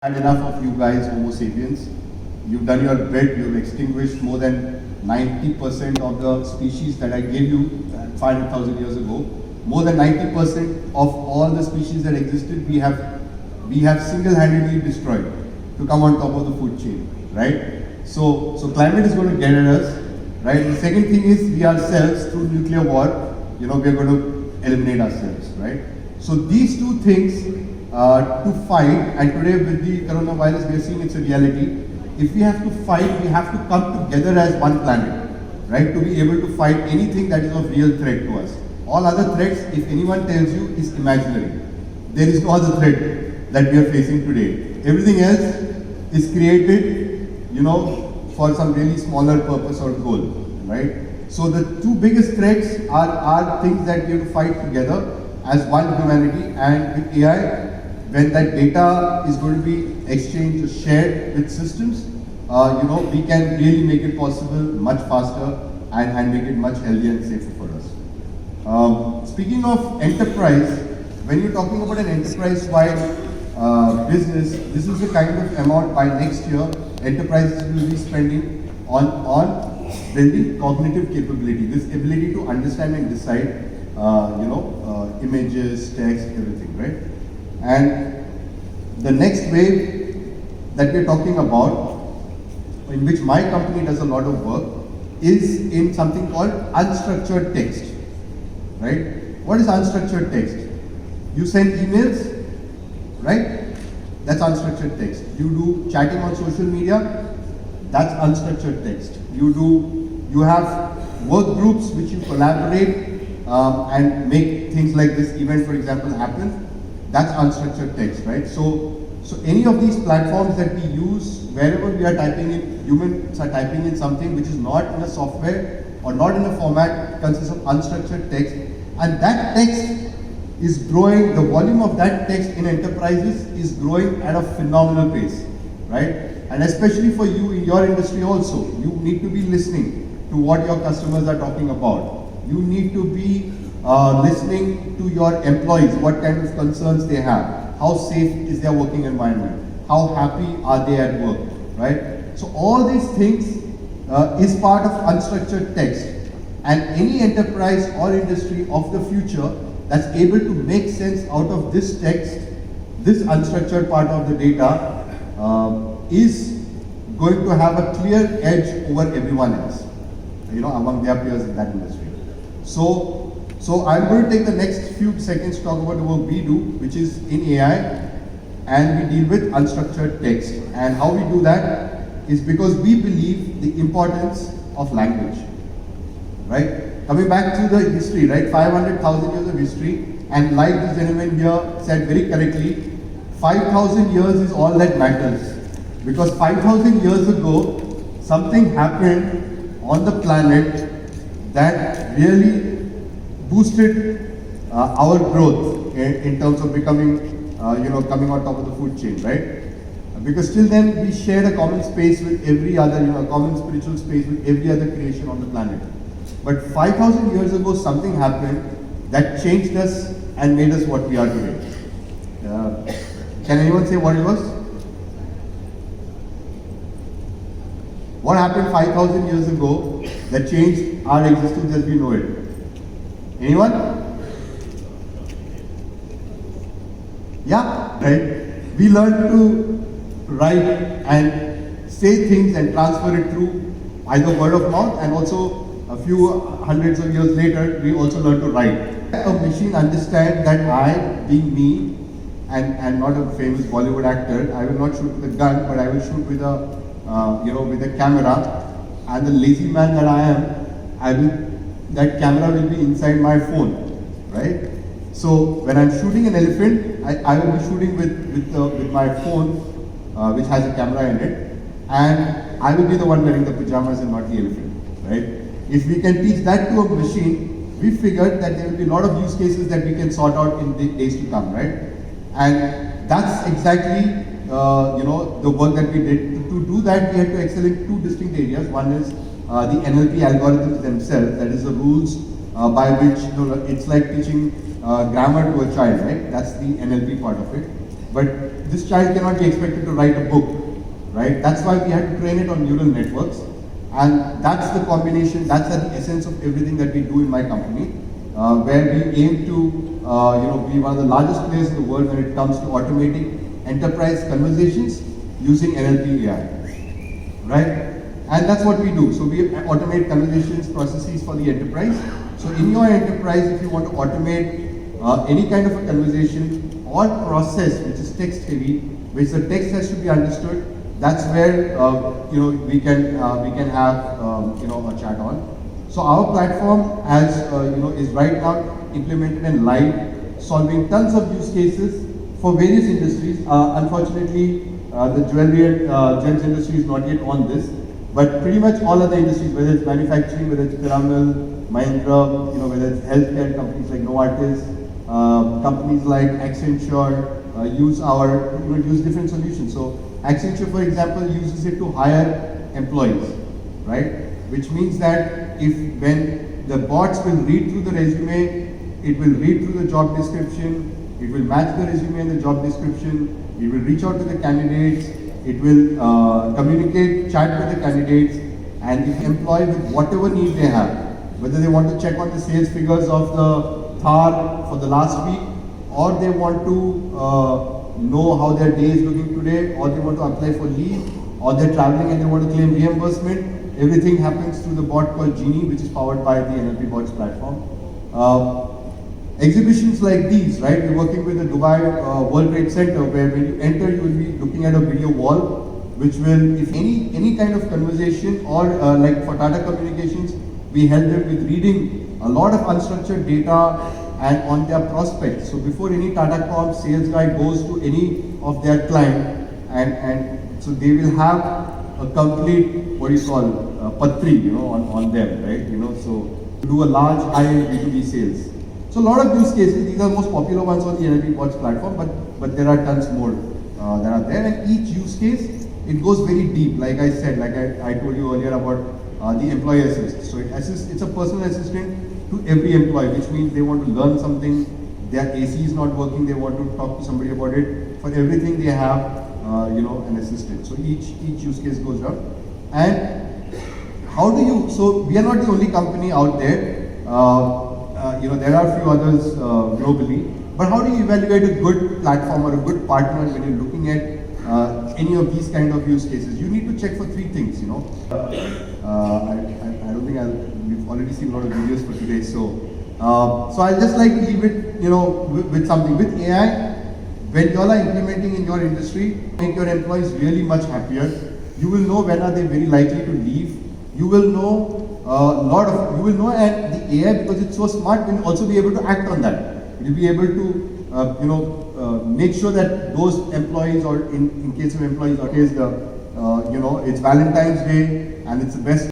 Had enough of you guys, Homo sapiens. You've done your bit, you've extinguished more than 90% of the species that I gave you 500,000 years ago. More than 90% of all the species that existed, we have single-handedly destroyed to come on top of the food chain, right? So climate is going to get at us, right? The second thing is we ourselves, through nuclear war, we are going to eliminate ourselves, right? So these two things to fight, and today with the coronavirus we are seeing it's a reality. If we have to fight, we have to come together as one planet, right? To be able to fight anything that is of real threat to us. All other threats, if anyone tells you, is imaginary. There is no other threat that we are facing today. Everything else is created, for some really smaller purpose or goal, right? So the two biggest threats are things that we have to fight together as one humanity, and with AI, when that data is going to be exchanged or shared with systems, we can really make it possible much faster and make it much healthier and safer for us. Speaking of enterprise, when you're talking about an enterprise-wide business, this is the kind of amount by next year enterprises will be spending on building cognitive capability, this ability to understand and decide, images, text, everything, right? And the next wave that we're talking about, in which my company does a lot of work, is in something called unstructured text, right? What is unstructured text? You send emails, right? That's unstructured text. You do chatting on social media, that's unstructured text. You have work groups which you collaborate and make things like this event, for example, happen. That's unstructured text, right? So any of these platforms that we use, wherever we are typing in, humans are typing in something which is not in a software or not in a format, consists of unstructured text, and that text is growing, the volume of that text in enterprises is growing at a phenomenal pace, right? And especially for you in your industry also, you need to be listening to what your customers are talking about. You need to be listening to your employees, what kind of concerns they have, how safe is their working environment, how happy are they at work, right? So all these things is part of unstructured text, and any enterprise or industry of the future that's able to make sense out of this text, this unstructured part of the data, is going to have a clear edge over everyone else, among their peers in that industry. So I'm going to take the next few seconds to talk about the work we do, which is in AI, and we deal with unstructured text. And how we do that is because we believe the importance of language, right? Coming back to the history, right? 500,000 years of history, and like this gentleman here said very correctly, 5,000 years is all that matters. Because 5,000 years ago, something happened on the planet that really boosted our growth in terms of becoming, coming on top of the food chain, right? Because till then we shared a common space with every other, a common spiritual space with every other creation on the planet. But 5,000 years ago, something happened that changed us and made us what we are today. Can anyone say what it was? What happened 5,000 years ago that changed our existence as we know it? Anyone? Yeah, right? We learned to write and say things and transfer it through either word of mouth, and also a few hundreds of years later, we also learned to write. A machine understands that I, being me, and not a famous Bollywood actor, I will not shoot with a gun, but I will shoot with a camera. And the lazy man that I am, that camera will be inside my phone, right? So when I'm shooting an elephant, I will be shooting with my phone, which has a camera in it, and I will be the one wearing the pajamas and not the elephant, right? If we can teach that to a machine, we figured that there will be a lot of use cases that we can sort out in the days to come, right? And that's exactly the work that we did. To do that, we had to excel in two distinct areas. One is the NLP algorithms themselves, that is the rules by which, it's like teaching grammar to a child, right? That's the NLP part of it. But this child cannot be expected to write a book, right? That's why we had to train it on neural networks. And that's the combination, that's at the essence of everything that we do in my company, where we aim to be one of the largest players in the world when it comes to automating enterprise conversations using NLP AI, right? And that's what we do. So we automate conversations, processes for the enterprise. So in your enterprise, if you want to automate any kind of a conversation or process which is text heavy, which the text has to be understood, that's where we can have a chat on. So our platform is right now implemented and live, solving tons of use cases for various industries. Unfortunately, the jewelry and gems industry is not yet on this, but pretty much all other industries, whether it's manufacturing, whether it's Piramal, Mahindra, whether it's healthcare companies like Novartis, companies like Accenture use different solutions. So Accenture, for example, uses it to hire employees, right? Which means that when the bots will read through the resume, it will read through the job description, it will match the resume and the job description, it will reach out to the candidates, it will communicate, chat with the candidates, and if employee with whatever need they have, whether they want to check on the sales figures of the Thar for the last week, or they want to know how their day is looking today, or they want to apply for leave, or they're traveling and they want to claim reimbursement. Everything happens through the bot called Genie, which is powered by the NLP Bots platform. Exhibitions like these, right? We're working with the Dubai World Trade Center, where when you enter, you will be looking at a video wall, which will, if any kind of conversation, or like for Tata Communications, we help them with reading a lot of unstructured data and on their prospects. So before any Tata Com sales guy goes to any of their client, and so they will have a complete, patri, on them, right? So do a large high-end B2B sales. So a lot of use cases, these are the most popular ones on the NLP Bots platform, but there are tons more that are there. And each use case, it goes very deep. Like I said, like I told you earlier about the employee assist. So it's a personal assistant to every employee, which means they want to learn something, their AC is not working, they want to talk to somebody about it. For everything they have, an assistant. So each use case goes down. And so we are not the only company out there. There are a few others globally. But how do you evaluate a good platform or a good partner when you're looking at any of these kind of use cases? You need to check for three things, I don't think we've already seen a lot of videos for today. So I'll just like to leave it, with something. With AI, when you all are implementing in your industry, make your employees really much happier. You will know when are they very likely to leave. You will know and the AI, because it's so smart, will also be able to act on that. It will be able to, make sure that those employees, or in case of employees, it's Valentine's Day and it's the best